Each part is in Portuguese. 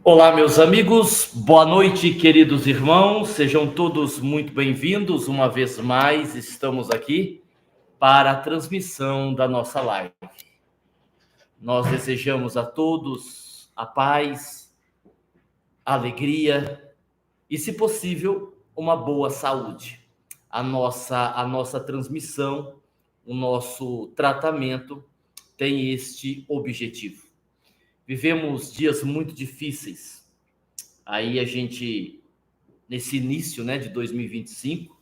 Olá, meus amigos, boa noite, queridos irmãos, sejam todos muito bem-vindos. Uma vez mais, estamos aqui para a transmissão da nossa live. Nós desejamos a todos a paz, a alegria e, se possível, uma boa saúde. A nossa transmissão, o nosso tratamento tem este objetivo. Vivemos dias muito difíceis. Aí a gente, nesse início, né, de 2025,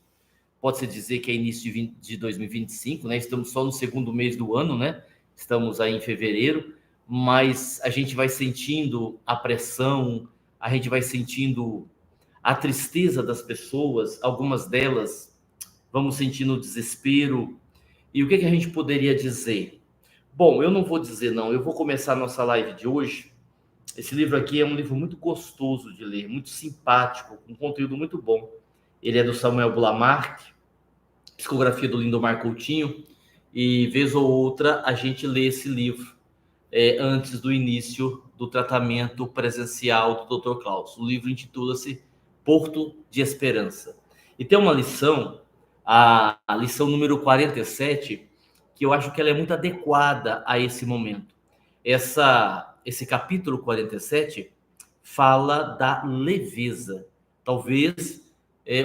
pode-se dizer que é início de 2025, né? Estamos só no segundo mês do ano, né? Estamos aí em fevereiro, mas a gente vai sentindo a pressão, a gente vai sentindo a tristeza das pessoas, algumas delas vamos sentindo o desespero. E o que a gente poderia dizer? Bom, eu não vou dizer não, eu vou começar a nossa live de hoje. Esse livro aqui é um livro muito gostoso de ler, muito simpático, com conteúdo muito bom. Ele é do Samuel Bulamark, psicografia do Lindomar Coutinho, e vez ou outra a gente lê esse livro antes do início do tratamento presencial do Dr. Klaus. O livro intitula-se Porto de Esperança. E tem uma lição, a lição número 47, que eu acho que ela é muito adequada a esse momento. Esse capítulo 47 fala da leveza. Talvez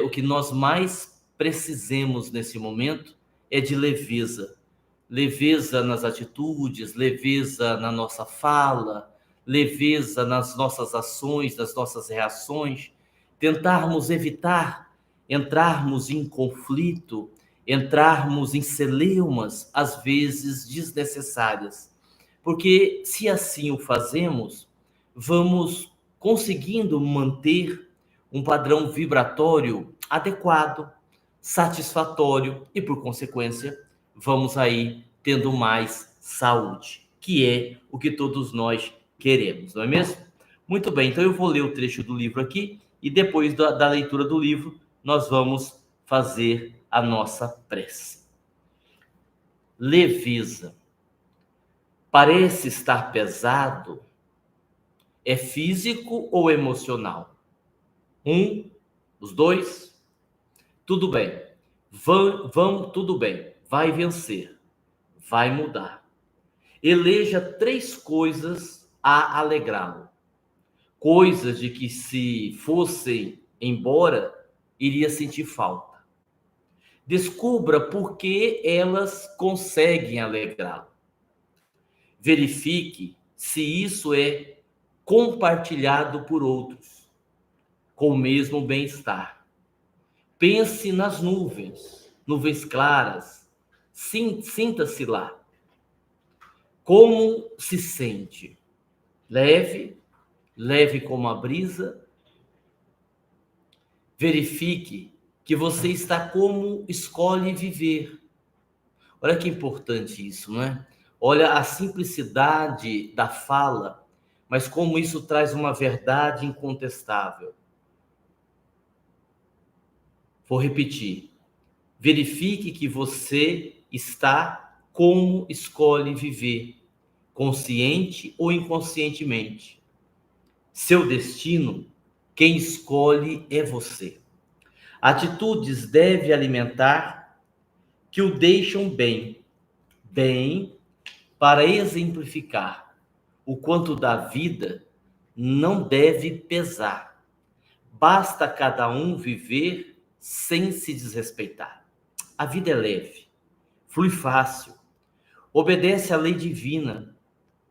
o que nós mais precisemos nesse momento é de leveza. Leveza nas atitudes, leveza na nossa fala, leveza nas nossas ações, nas nossas reações. Tentarmos evitar entrarmos em conflito, entrarmos em celeumas, às vezes desnecessárias. Porque se assim o fazemos, vamos conseguindo manter um padrão vibratório adequado, satisfatório e, por consequência, vamos aí tendo mais saúde, que é o que todos nós queremos, não é mesmo? Muito bem, então eu vou ler o trecho do livro aqui e depois da leitura do livro nós vamos fazer a nossa prece. Leveza. Parece estar pesado. É físico ou emocional? Os dois? Tudo bem. Tudo bem. Vai vencer. Vai mudar. Eleja 3 coisas a alegrá-lo. Coisas de que, se fossem embora, iria sentir falta. Descubra por que elas conseguem alegrá-lo. Verifique se isso é compartilhado por outros, com o mesmo bem-estar. Pense nas nuvens claras, sinta-se lá. Como se sente? Leve como a brisa. Verifique que você está como escolhe viver. Olha que importante isso, não é? Olha a simplicidade da fala, mas como isso traz uma verdade incontestável. Vou repetir. Verifique que você está como escolhe viver, consciente ou inconscientemente. Seu destino, quem escolhe é você. Atitudes deve alimentar que o deixam bem para exemplificar o quanto da vida não deve pesar. Basta cada um viver sem se desrespeitar. A vida é leve, flui fácil, obedece à lei divina,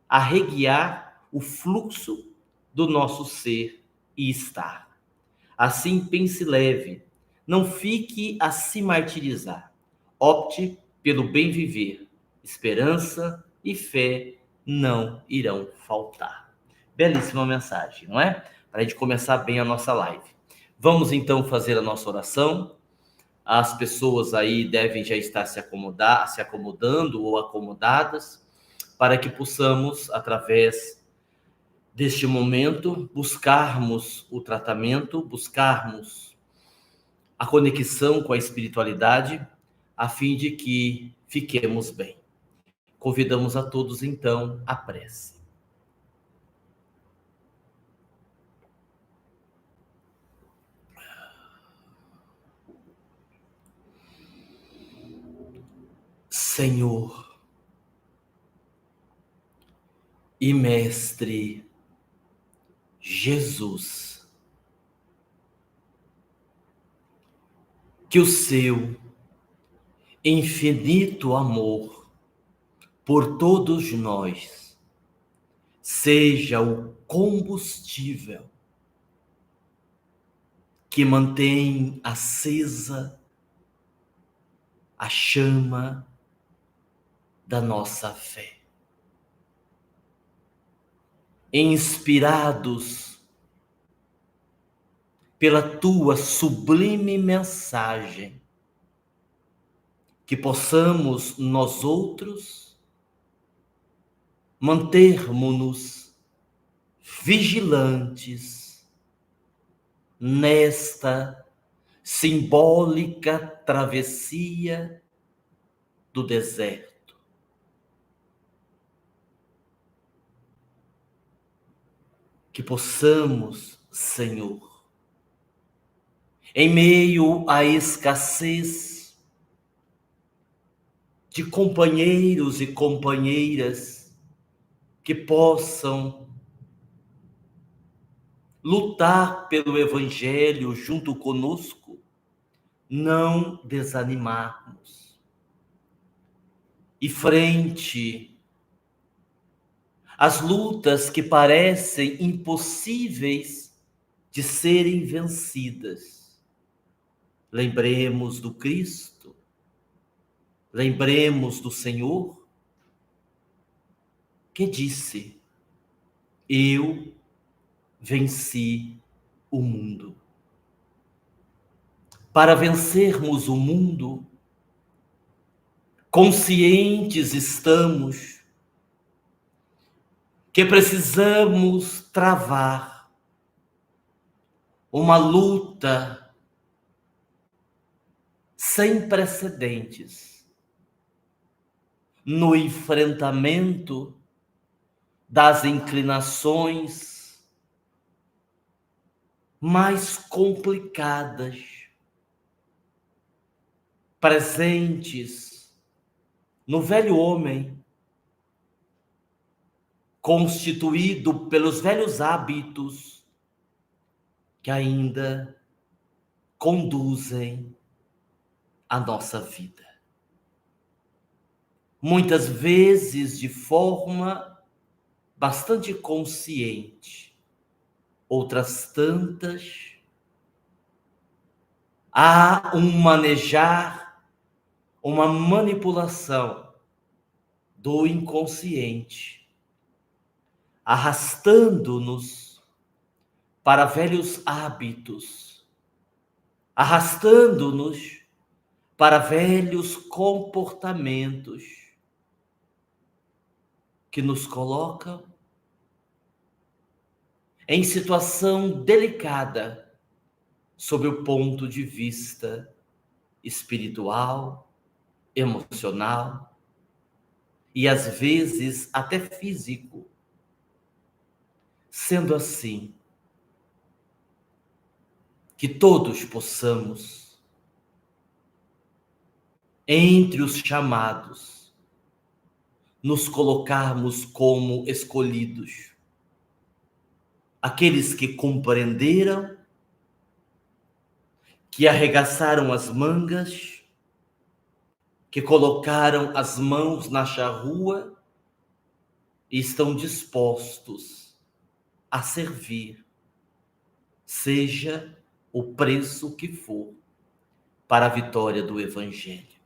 a reguiar o fluxo do nosso ser e estar. Assim, pense leve, não fique a se martirizar. Opte pelo bem viver. Esperança e fé não irão faltar. Belíssima mensagem, não é? Para a gente começar bem a nossa live. Vamos então fazer a nossa oração. As pessoas aí devem já estar se acomodando ou acomodadas, para que possamos, através deste momento, buscarmos o tratamento, buscarmos a conexão com a espiritualidade, a fim de que fiquemos bem. Convidamos a todos, então, à prece. Senhor e Mestre Jesus, que o seu infinito amor por todos nós seja o combustível que mantém acesa a chama da nossa fé. Inspirados pela tua sublime mensagem, que possamos nós outros mantermos-nos vigilantes nesta simbólica travessia do deserto. Que possamos, Senhor, em meio à escassez de companheiros e companheiras que possam lutar pelo Evangelho junto conosco, não desanimarmos. E frente às lutas que parecem impossíveis de serem vencidas, lembremos do Cristo, lembremos do Senhor, que disse: eu venci o mundo. Para vencermos o mundo, conscientes estamos que precisamos travar uma luta sem precedentes no enfrentamento das inclinações mais complicadas, presentes no velho homem, constituído pelos velhos hábitos que ainda conduzem a nossa vida. Muitas vezes de forma bastante consciente, outras tantas há um manejar, uma manipulação do inconsciente, arrastando-nos para velhos hábitos, arrastando-nos para velhos comportamentos que nos colocam em situação delicada sob o ponto de vista espiritual, emocional e às vezes até físico. Sendo assim, que todos possamos, entre os chamados, nos colocarmos como escolhidos, aqueles que compreenderam, que arregaçaram as mangas, que colocaram as mãos na charrua e estão dispostos a servir, seja o preço que for, para a vitória do Evangelho.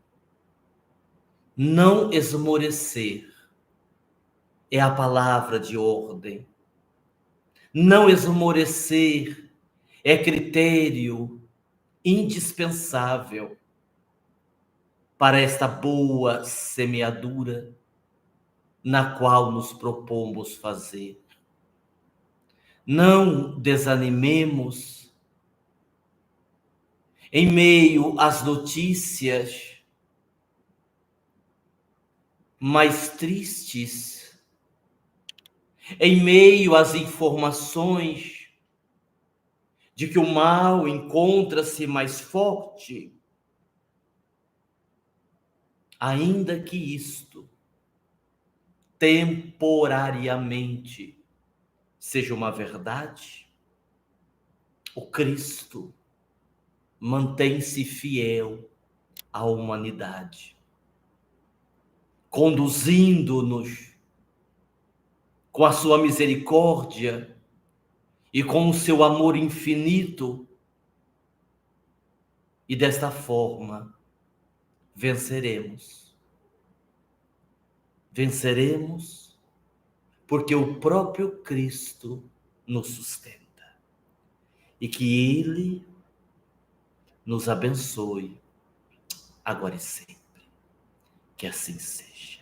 Não esmorecer é a palavra de ordem. Não esmorecer é critério indispensável para esta boa semeadura na qual nos propomos fazer. Não desanimemos em meio às notícias mais tristes, em meio às informações de que o mal encontra-se mais forte, ainda que isto temporariamente seja uma verdade, o Cristo mantém-se fiel à humanidade, conduzindo-nos com a sua misericórdia e com o seu amor infinito, e desta forma venceremos. Venceremos porque o próprio Cristo nos sustenta. E que Ele nos abençoe, agora e sempre. Que assim seja.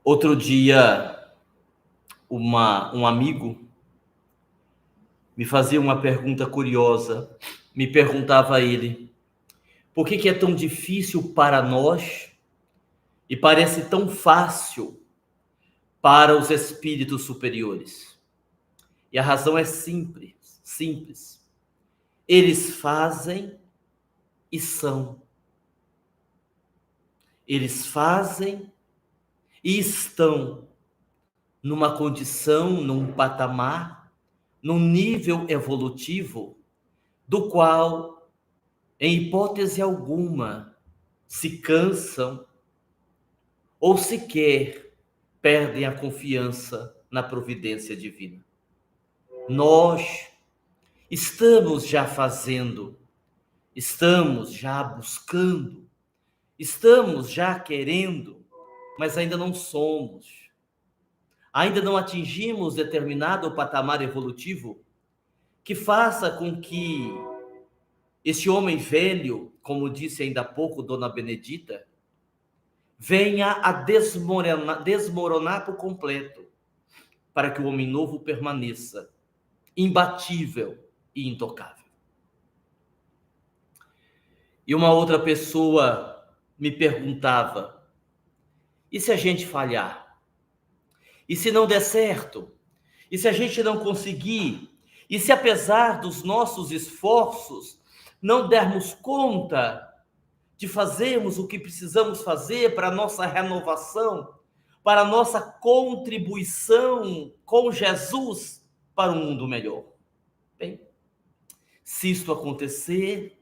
Outro dia, um amigo me fazia uma pergunta curiosa. Me perguntava a ele, por que é tão difícil para nós e parece tão fácil para os espíritos superiores? E a razão é simples. Eles fazem e são. Eles fazem e estão numa condição, num patamar, num nível evolutivo, do qual, em hipótese alguma, se cansam ou sequer perdem a confiança na providência divina. Nós estamos já fazendo, estamos já buscando, estamos já querendo, mas ainda não somos. Ainda não atingimos determinado patamar evolutivo que faça com que esse homem velho, como disse ainda há pouco Dona Benedita, venha a desmoronar por completo, para que o homem novo permaneça imbatível e intocável. E uma outra pessoa me perguntava, e se a gente falhar? E se não der certo? E se a gente não conseguir? E se apesar dos nossos esforços não dermos conta de fazermos o que precisamos fazer para a nossa renovação, para a nossa contribuição com Jesus para um mundo melhor? Bem, se isto acontecer,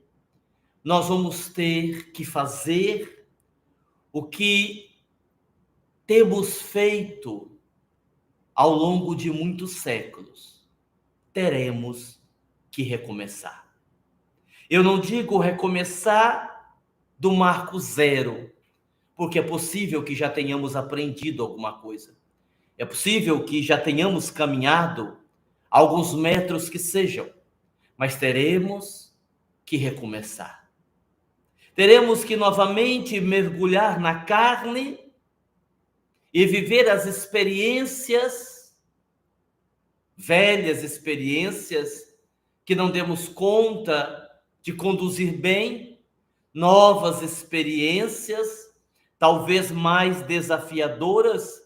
nós vamos ter que fazer o que temos feito ao longo de muitos séculos. Teremos que recomeçar. Eu não digo recomeçar do marco zero, porque é possível que já tenhamos aprendido alguma coisa. É possível que já tenhamos caminhado alguns metros que sejam, mas teremos que recomeçar. Teremos que novamente mergulhar na carne e viver as experiências, velhas experiências, que não demos conta de conduzir bem, novas experiências, talvez mais desafiadoras,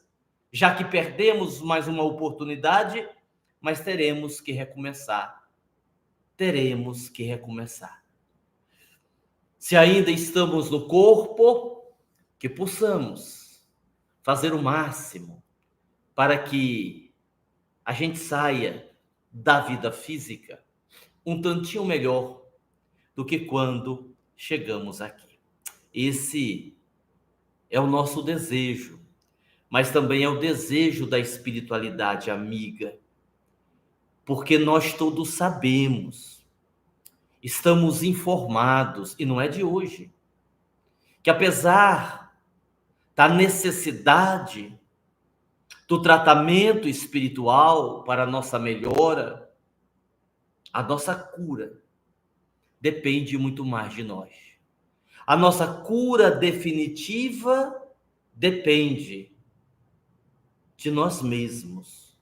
já que perdemos mais uma oportunidade, mas teremos que recomeçar. Teremos que recomeçar. Se ainda estamos no corpo, que possamos fazer o máximo para que a gente saia da vida física um tantinho melhor do que quando chegamos aqui. Esse é o nosso desejo, mas também é o desejo da espiritualidade amiga, porque nós todos sabemos, estamos informados, e não é de hoje, que apesar da necessidade do tratamento espiritual para a nossa melhora, a nossa cura depende muito mais de nós. A nossa cura definitiva depende de nós mesmos.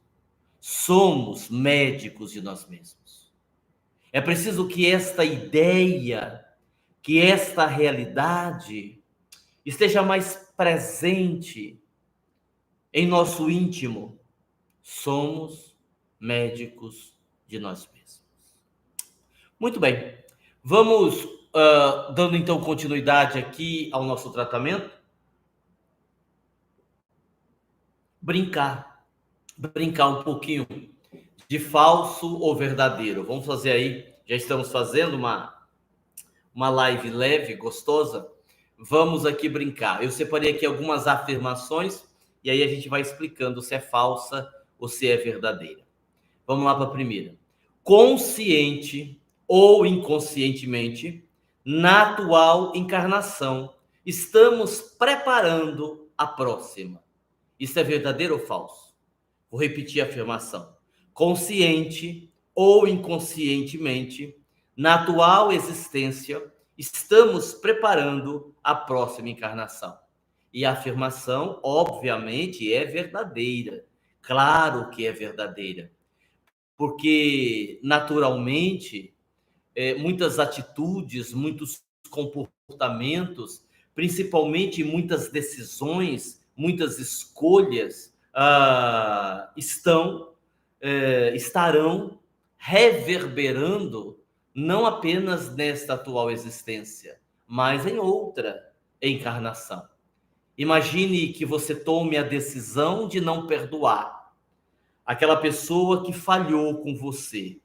Somos médicos de nós mesmos. É preciso que esta ideia, que esta realidade esteja mais presente em nosso íntimo. Somos médicos de nós mesmos. Muito bem. Vamos dando então continuidade aqui ao nosso tratamento. Brincar um pouquinho de falso ou verdadeiro. Vamos fazer aí, já estamos fazendo uma live leve, gostosa. Vamos aqui brincar. Eu separei aqui algumas afirmações e aí a gente vai explicando se é falsa ou se é verdadeira. Vamos lá para a primeira. Consciente ou inconscientemente, na atual encarnação, estamos preparando a próxima. Isso é verdadeiro ou falso? Vou repetir a afirmação. Consciente ou inconscientemente, na atual existência, estamos preparando a próxima encarnação. E a afirmação, obviamente, é verdadeira. Claro que é verdadeira. Porque, naturalmente, muitas atitudes, muitos comportamentos, principalmente muitas decisões, muitas escolhas, estarão reverberando não apenas nesta atual existência, mas em outra encarnação. Imagine que você tome a decisão de não perdoar aquela pessoa que falhou com você.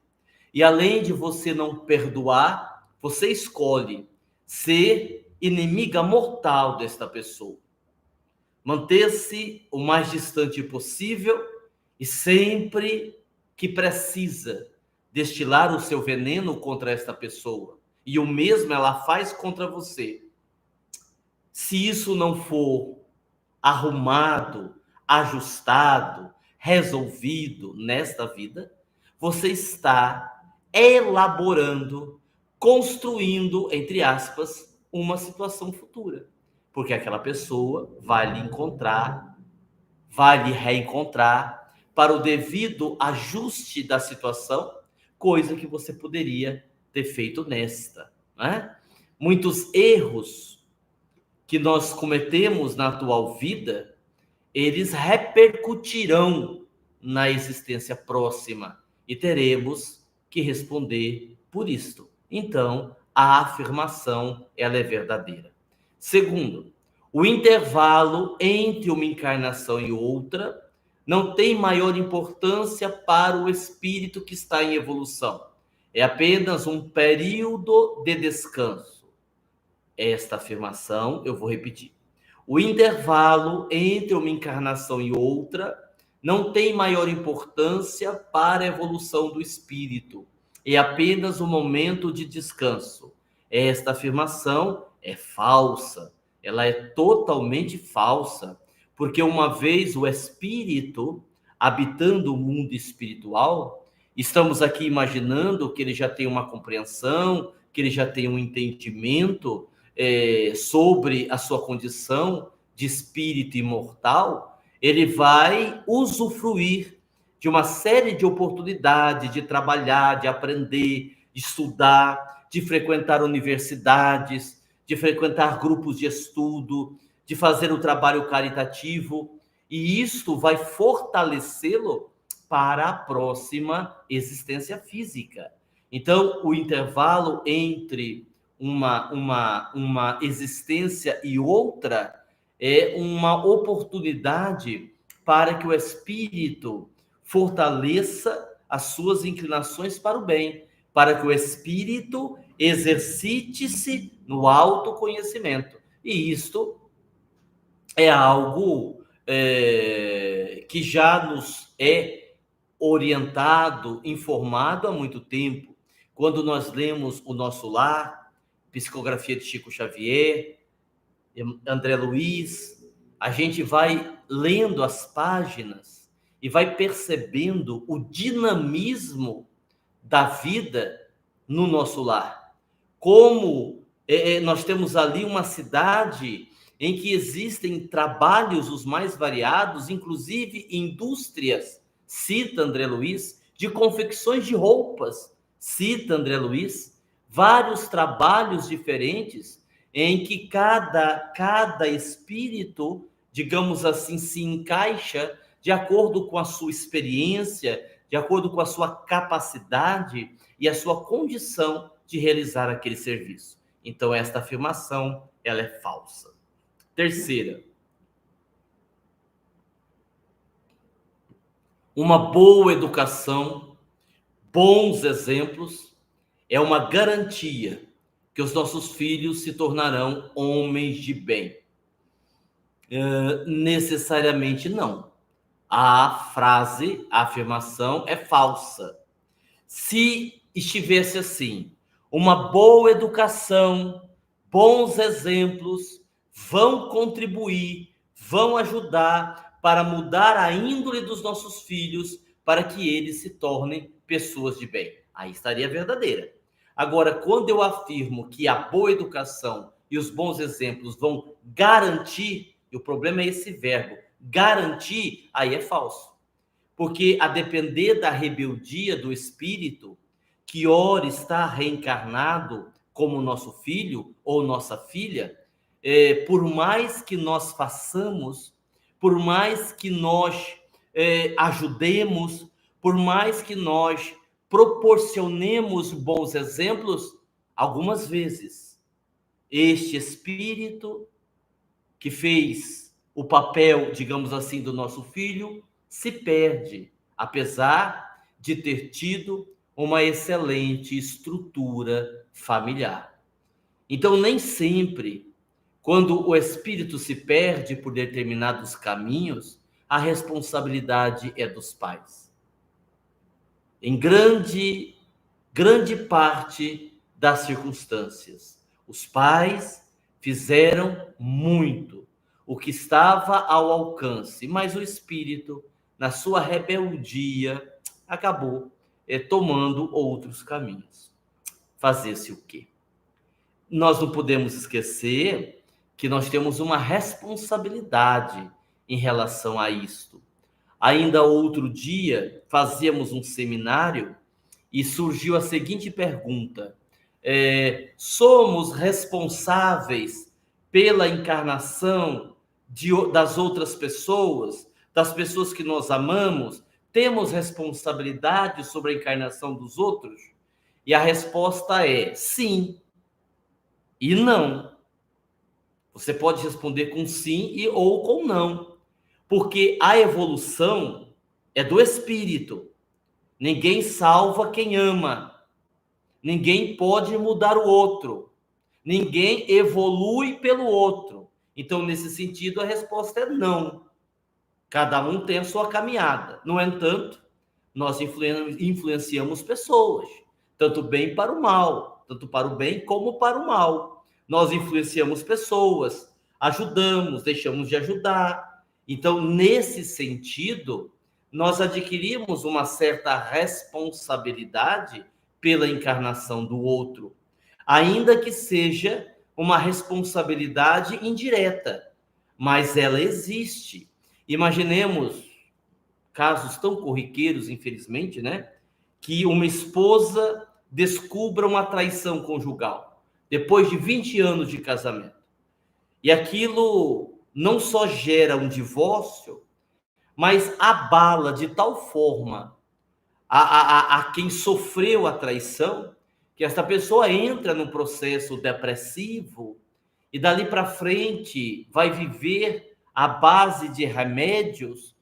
E além de você não perdoar, você escolhe ser inimiga mortal desta pessoa. Manter-se o mais distante possível e sempre que precisa destilar o seu veneno contra esta pessoa. E o mesmo ela faz contra você. Se isso não for arrumado, ajustado, resolvido nesta vida, você está elaborando, construindo, entre aspas, uma situação futura. Porque aquela pessoa vai lhe encontrar, vai lhe reencontrar para o devido ajuste da situação, coisa que você poderia ter feito nesta, né? Muitos erros que nós cometemos na atual vida, eles repercutirão na existência próxima e teremos que responder por isto. Então, a afirmação, ela é verdadeira. Segundo, o intervalo entre uma encarnação e outra não tem maior importância para o espírito que está em evolução. É apenas um período de descanso. Esta afirmação eu vou repetir. O intervalo entre uma encarnação e outra não tem maior importância para a evolução do espírito. É apenas um momento de descanso. Esta afirmação é falsa. Ela é totalmente falsa. Porque uma vez o espírito habitando o mundo espiritual, estamos aqui imaginando que ele já tem uma compreensão, que ele já tem um entendimento sobre a sua condição de espírito imortal, ele vai usufruir de uma série de oportunidades de trabalhar, de aprender, de estudar, de frequentar universidades, de frequentar grupos de estudo, de fazer o trabalho caritativo, e isto vai fortalecê-lo para a próxima existência física. Então, o intervalo entre uma existência e outra é uma oportunidade para que o espírito fortaleça as suas inclinações para o bem, para que o espírito exercite-se no autoconhecimento. E isto é algo que já nos é orientado, informado há muito tempo. Quando nós lemos O Nosso Lar, Psicografia de Chico Xavier, André Luiz, a gente vai lendo as páginas e vai percebendo o dinamismo da vida no nosso lar. Como nós temos ali uma cidade em que existem trabalhos os mais variados, inclusive indústrias, cita André Luiz, de confecções de roupas, cita André Luiz, vários trabalhos diferentes em que cada espírito, digamos assim, se encaixa de acordo com a sua experiência, de acordo com a sua capacidade e a sua condição de realizar aquele serviço. Então, esta afirmação, ela é falsa. Terceira, uma boa educação, bons exemplos, é uma garantia que os nossos filhos se tornarão homens de bem. Necessariamente não. A frase, a afirmação é falsa. Se estivesse assim, uma boa educação, bons exemplos vão contribuir, vão ajudar para mudar a índole dos nossos filhos, para que eles se tornem pessoas de bem. Aí estaria verdadeira. Agora, quando eu afirmo que a boa educação e os bons exemplos vão garantir, e o problema é esse verbo, garantir, aí é falso. Porque a depender da rebeldia do espírito, que ora está reencarnado como nosso filho ou nossa filha, por mais que nós façamos, por mais que nós ajudemos, por mais que nós proporcionemos bons exemplos, algumas vezes este espírito que fez o papel, digamos assim, do nosso filho, se perde, apesar de ter tido uma excelente estrutura familiar. Então, nem sempre, quando o espírito se perde por determinados caminhos, a responsabilidade é dos pais. Em grande parte das circunstâncias, os pais fizeram muito, o que estava ao alcance, mas o espírito, na sua rebeldia, acabou tomando outros caminhos. Fazer-se o quê? Nós não podemos esquecer que nós temos uma responsabilidade em relação a isto. Ainda outro dia, fazíamos um seminário e surgiu a seguinte pergunta: somos responsáveis pela encarnação das outras pessoas, das pessoas que nós amamos? Temos responsabilidade sobre a encarnação dos outros? E a resposta é sim e não. Você pode responder com sim ou com não, porque a evolução é do espírito. Ninguém salva quem ama. Ninguém pode mudar o outro. Ninguém evolui pelo outro. Então, nesse sentido, a resposta é não. Cada um tem a sua caminhada. No entanto, nós influenciamos pessoas, tanto bem para o mal, tanto para o bem como para o mal. Nós influenciamos pessoas, ajudamos, deixamos de ajudar. Então, nesse sentido, nós adquirimos uma certa responsabilidade pela encarnação do outro, ainda que seja uma responsabilidade indireta, mas ela existe. Imaginemos casos tão corriqueiros, infelizmente, né? Que uma esposa descubra uma traição conjugal depois de 20 anos de casamento. E aquilo não só gera um divórcio, mas abala de tal forma a quem sofreu a traição, que essa pessoa entra num processo depressivo e dali para frente vai viver à base de remédios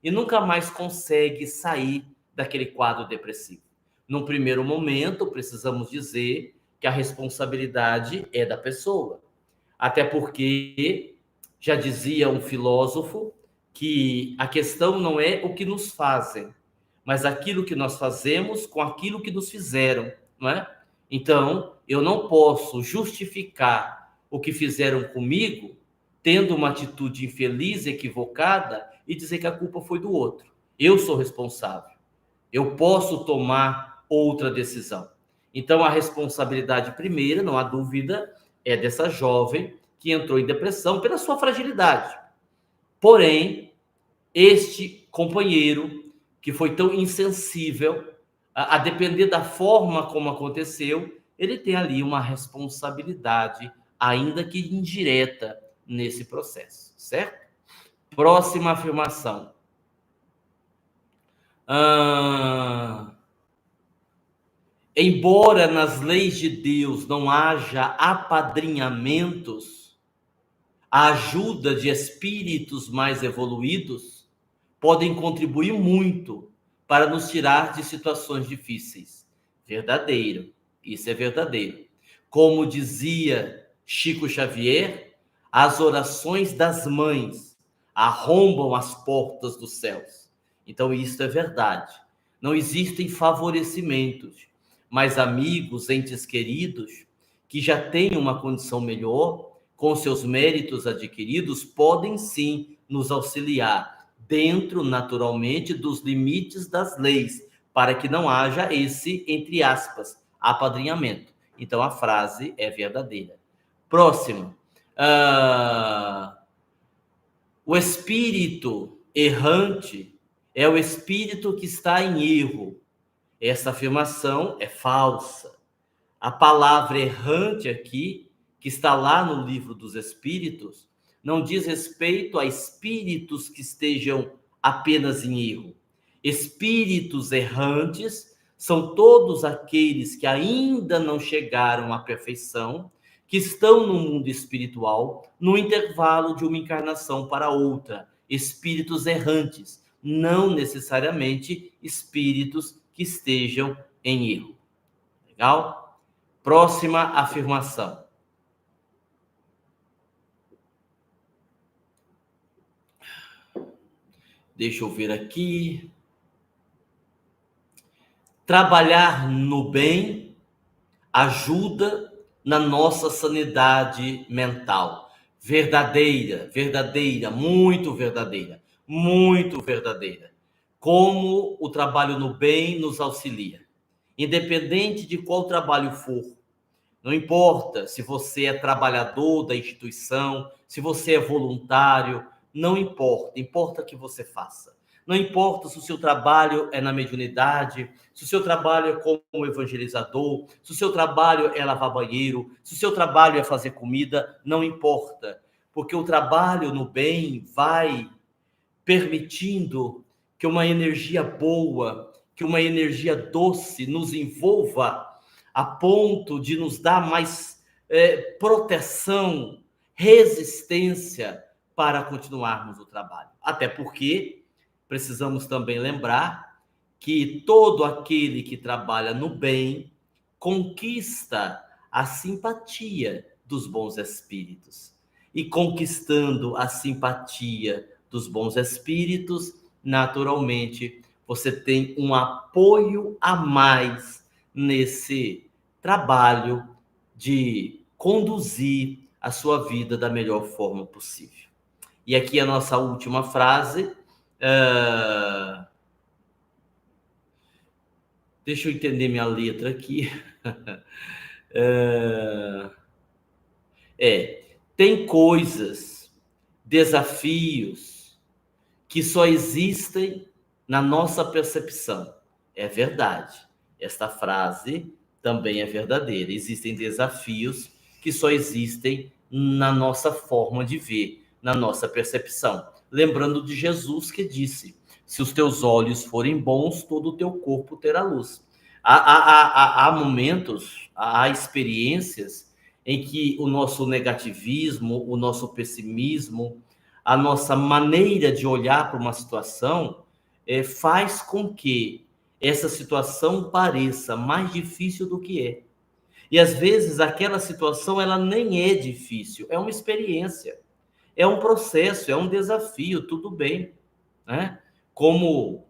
e nunca mais consegue sair daquele quadro depressivo. Num primeiro momento, precisamos dizer que a responsabilidade é da pessoa. Até porque, já dizia um filósofo, que a questão não é o que nos fazem, mas aquilo que nós fazemos com aquilo que nos fizeram, não é? Então, eu não posso justificar o que fizeram comigo, tendo uma atitude infeliz, equivocada, e dizer que a culpa foi do outro. Eu sou responsável. Eu posso tomar outra decisão. Então, a responsabilidade primeira, não há dúvida, é dessa jovem que entrou em depressão pela sua fragilidade. Porém, este companheiro, que foi tão insensível, a depender da forma como aconteceu, ele tem ali uma responsabilidade, ainda que indireta, nesse processo, certo? Próxima afirmação. Embora nas leis de Deus não haja apadrinhamentos, a ajuda de espíritos mais evoluídos podem contribuir muito para nos tirar de situações difíceis. Verdadeiro, isso é verdadeiro. Como dizia Chico Xavier, as orações das mães arrombam as portas dos céus. Então, isso é verdade. Não existem favorecimentos, mas amigos, entes queridos, que já têm uma condição melhor, com seus méritos adquiridos, podem sim nos auxiliar, dentro, naturalmente, dos limites das leis, para que não haja esse, entre aspas, apadrinhamento. Então, a frase é verdadeira. Próximo. O espírito errante é o espírito que está em erro. Essa afirmação é falsa. A palavra errante aqui, que está lá no livro dos Espíritos, não diz respeito a espíritos que estejam apenas em erro. Espíritos errantes são todos aqueles que ainda não chegaram à perfeição, que estão no mundo espiritual, no intervalo de uma encarnação para outra. Espíritos errantes, não necessariamente espíritos que estejam em erro. Legal? Próxima afirmação. Deixa eu ver aqui. Trabalhar no bem ajuda na nossa sanidade mental. Verdadeira, verdadeira, muito verdadeira, muito verdadeira. Como o trabalho no bem nos auxilia. Independente de qual trabalho for, não importa se você é trabalhador da instituição, se você é voluntário, não importa, importa que você faça. Não importa se o seu trabalho é na mediunidade, se o seu trabalho é como evangelizador, se o seu trabalho é lavar banheiro, se o seu trabalho é fazer comida, não importa. Porque o trabalho no bem vai permitindo que uma energia boa, que uma energia doce nos envolva a ponto de nos dar mais proteção, resistência para continuarmos o trabalho. Até porque precisamos também lembrar que todo aquele que trabalha no bem conquista a simpatia dos bons espíritos. E conquistando a simpatia dos bons espíritos, naturalmente, você tem um apoio a mais nesse trabalho de conduzir a sua vida da melhor forma possível. E aqui a nossa última frase. Deixa eu entender minha letra aqui. Tem coisas, desafios, que só existem na nossa percepção. É verdade. Esta frase também é verdadeira. Existem desafios que só existem na nossa forma de ver, na nossa percepção. Lembrando de Jesus que disse: se os teus olhos forem bons, todo o teu corpo terá luz. Há momentos, há experiências em que o nosso negativismo, o nosso pessimismo, a nossa maneira de olhar para uma situação faz com que essa situação pareça mais difícil do que é. E às vezes aquela situação ela nem é difícil, é uma experiência, é um processo, é um desafio, tudo bem, né? Como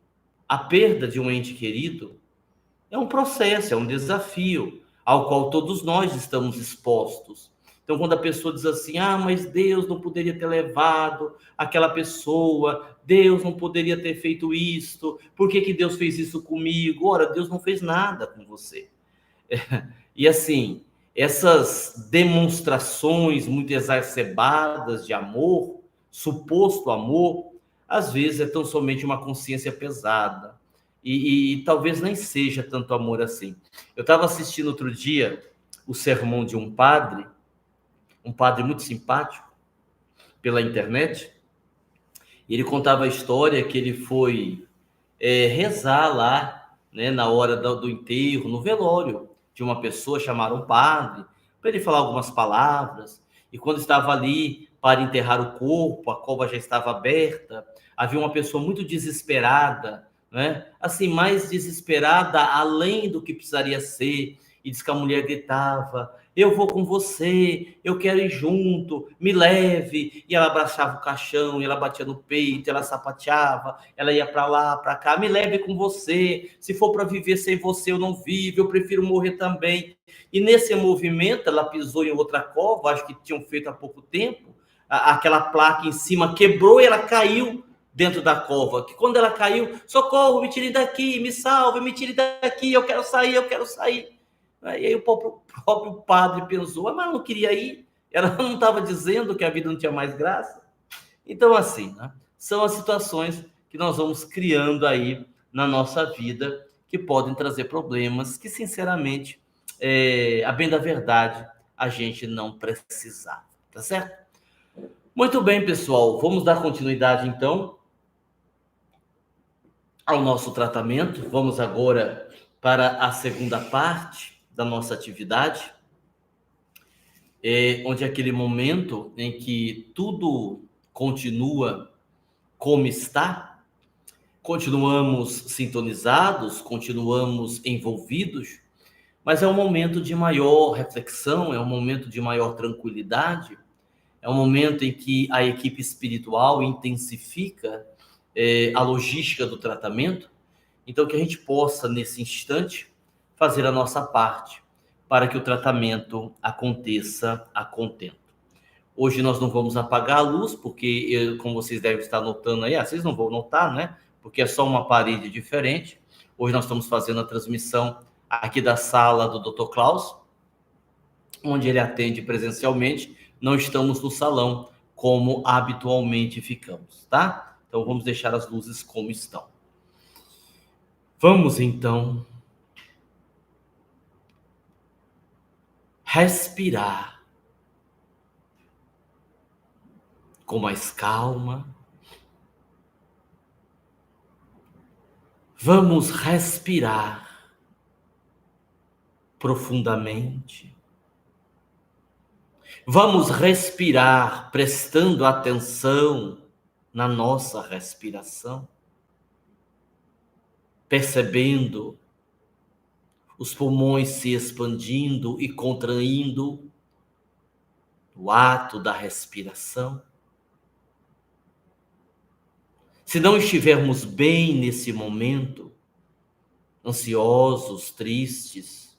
a perda de um ente querido é um processo, é um desafio ao qual todos nós estamos expostos. Então, quando a pessoa diz assim, mas Deus não poderia ter levado aquela pessoa, Deus não poderia ter feito isto, por que Deus fez isso comigo? Ora, Deus não fez nada com você. E assim, essas demonstrações muito exacerbadas de amor, suposto amor, às vezes é tão somente uma consciência pesada. E talvez nem seja tanto amor assim. Eu estava assistindo outro dia o sermão de um padre muito simpático, pela internet. E ele contava a história que ele foi rezar lá, né, na hora do enterro, no velório de uma pessoa, chamaram um padre para ele falar algumas palavras. E quando estava ali para enterrar o corpo, a cova já estava aberta, havia uma pessoa muito desesperada, né? Assim, mais desesperada além do que precisaria ser. E diz que a mulher gritava: eu vou com você, eu quero ir junto, me leve. E ela abraçava o caixão, e ela batia no peito, ela sapateava, ela ia para lá, para cá: me leve com você, se for para viver sem você eu não vivo, eu prefiro morrer também. E nesse movimento ela pisou em outra cova, acho que tinham feito há pouco tempo, aquela placa em cima quebrou e ela caiu dentro da cova, que quando ela caiu: socorro, me tire daqui, me salve, me tire daqui, eu quero sair, eu quero sair. E aí o próprio padre pensou: mas não queria ir? Ela não estava dizendo que a vida não tinha mais graça? Então, assim, né, são as situações que nós vamos criando aí na nossa vida, que podem trazer problemas que, sinceramente, a bem da verdade, a gente não precisava, tá certo? Muito bem, pessoal, vamos dar continuidade, então, ao nosso tratamento. Vamos agora para a segunda parte da nossa atividade, onde é aquele momento em que tudo continua como está, continuamos sintonizados, continuamos envolvidos, mas é um momento de maior reflexão, é um momento de maior tranquilidade, é um momento em que a equipe espiritual intensifica a logística do tratamento. Então, que a gente possa, nesse instante, fazer a nossa parte para que o tratamento aconteça a contento. Hoje nós não vamos apagar a luz, porque, como vocês devem estar notando aí, vocês não vão notar, né? Porque é só uma parede diferente. Hoje nós estamos fazendo a transmissão aqui da sala do Dr. Klaus, onde ele atende presencialmente. Não estamos no salão, como habitualmente ficamos, tá? Então vamos deixar as luzes como estão. Vamos, então, respirar com mais calma. Vamos respirar profundamente. Vamos respirar prestando atenção na nossa respiração, percebendo os pulmões se expandindo e contraindo no ato da respiração. Se não estivermos bem nesse momento, ansiosos, tristes,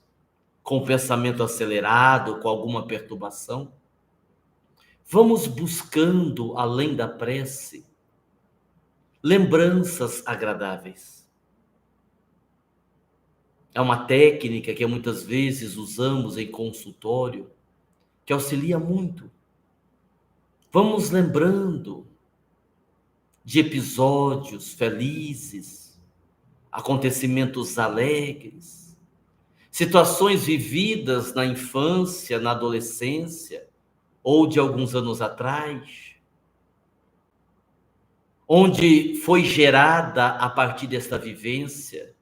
com o pensamento acelerado, com alguma perturbação, vamos buscando, além da prece, lembranças agradáveis. É uma técnica que muitas vezes usamos em consultório, que auxilia muito. Vamos lembrando de episódios felizes, acontecimentos alegres, situações vividas na infância, na adolescência, ou de alguns anos atrás, onde foi gerada, a partir desta vivência,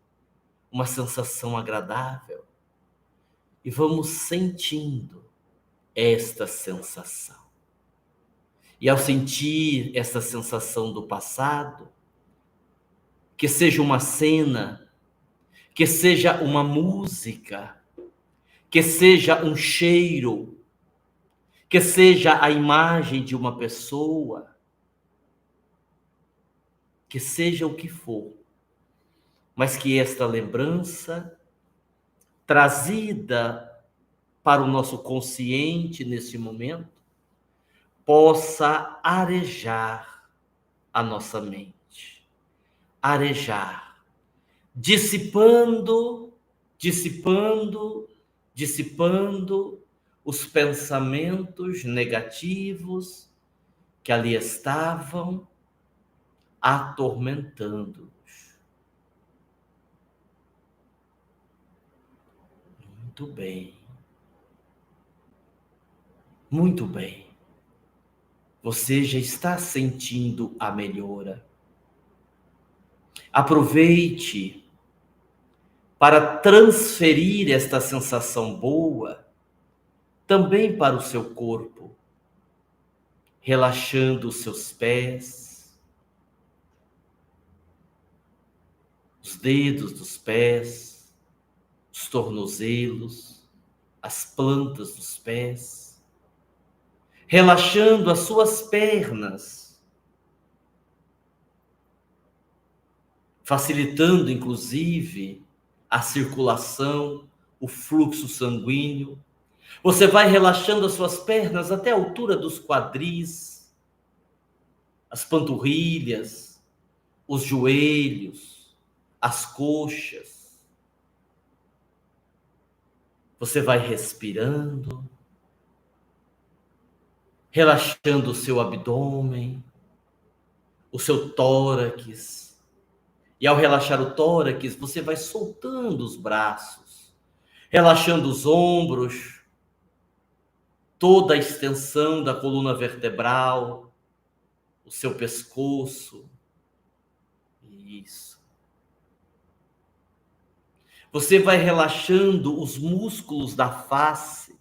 uma sensação agradável. E vamos sentindo esta sensação. E ao sentir essa sensação do passado, que seja uma cena, que seja uma música, que seja um cheiro, que seja a imagem de uma pessoa, que seja o que for, mas que esta lembrança, trazida para o nosso consciente nesse momento, possa arejar a nossa mente, arejar, dissipando, dissipando, dissipando os pensamentos negativos que ali estavam atormentando-os. Muito bem. Muito bem. Você já está sentindo a melhora. Aproveite para transferir esta sensação boa também para o seu corpo, relaxando os seus pés, os dedos dos pés, os tornozelos, as plantas dos pés, relaxando as suas pernas, facilitando inclusive a circulação, o fluxo sanguíneo. Você vai relaxando as suas pernas até a altura dos quadris, as panturrilhas, os joelhos, as coxas. Você vai respirando, relaxando o seu abdômen, o seu tórax. E ao relaxar o tórax, você vai soltando os braços, relaxando os ombros, toda a extensão da coluna vertebral, o seu pescoço. Isso. Você vai relaxando os músculos da face.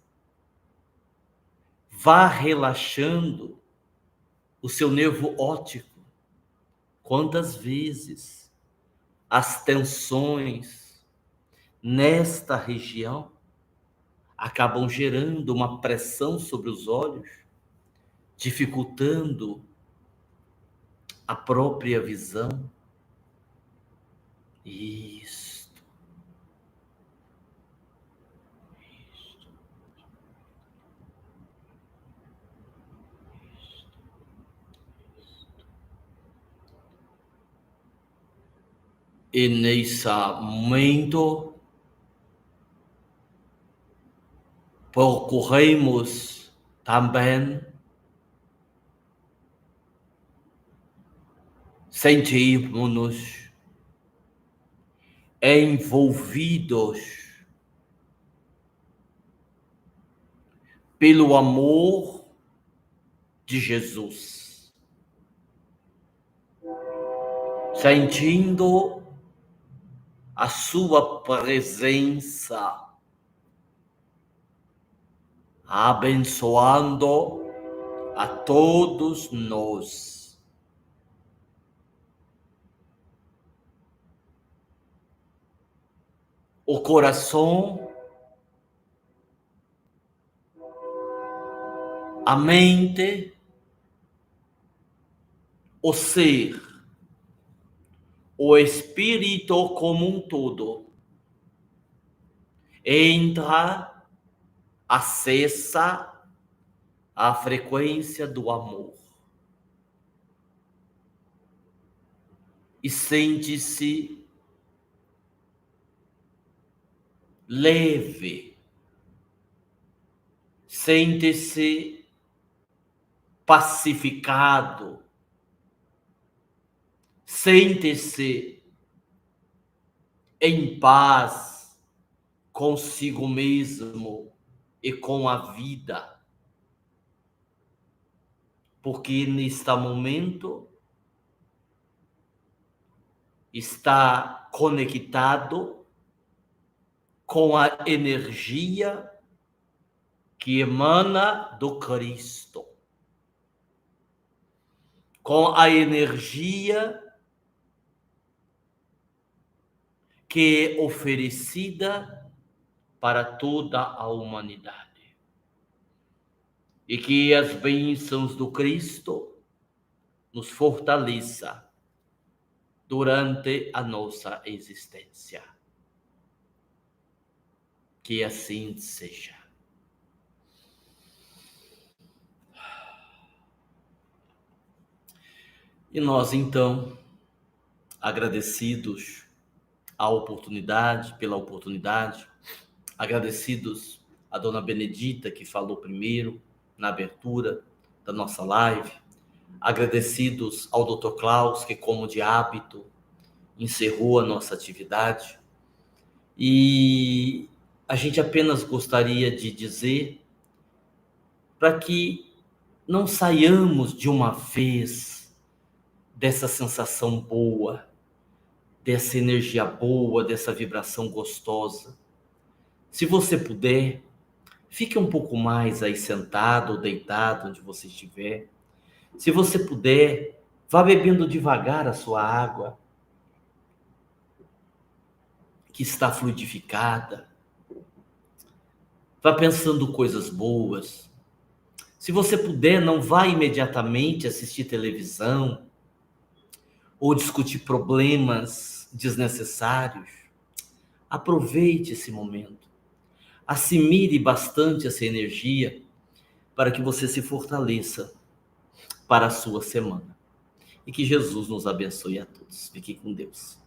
Vá relaxando o seu nervo óptico. Quantas vezes as tensões nesta região acabam gerando uma pressão sobre os olhos, dificultando a própria visão. Isto. E nesse momento, procuremos também sentirmos-nos envolvidos pelo amor de Jesus, sentindo a sua presença, abençoando a todos nós. O coração, a mente, o ser, o espírito como um todo, entra, acessa a frequência do amor e sente-se leve, sente-se pacificado, sente-se em paz consigo mesmo e com a vida. Porque neste momento está conectado com a energia que emana do Cristo, com a energia que é oferecida para toda a humanidade. E que as bênçãos do Cristo nos fortaleça durante a nossa existência. Que assim seja. E nós, então, agradecidos pela oportunidade, agradecidos a dona Benedita, que falou primeiro na abertura da nossa live. Agradecidos ao Dr. Klaus, que, como de hábito, encerrou a nossa atividade. E a gente apenas gostaria de dizer para que não saiamos de uma vez dessa sensação boa, dessa energia boa, dessa vibração gostosa. Se você puder, fique um pouco mais aí sentado ou deitado onde você estiver. Se você puder, vá bebendo devagar a sua água, que está fluidificada. Vá pensando coisas boas. Se você puder, não vá imediatamente assistir televisão ou discutir problemas desnecessários. Aproveite esse momento. Assimile bastante essa energia para que você se fortaleça para a sua semana. E que Jesus nos abençoe a todos. Fique com Deus.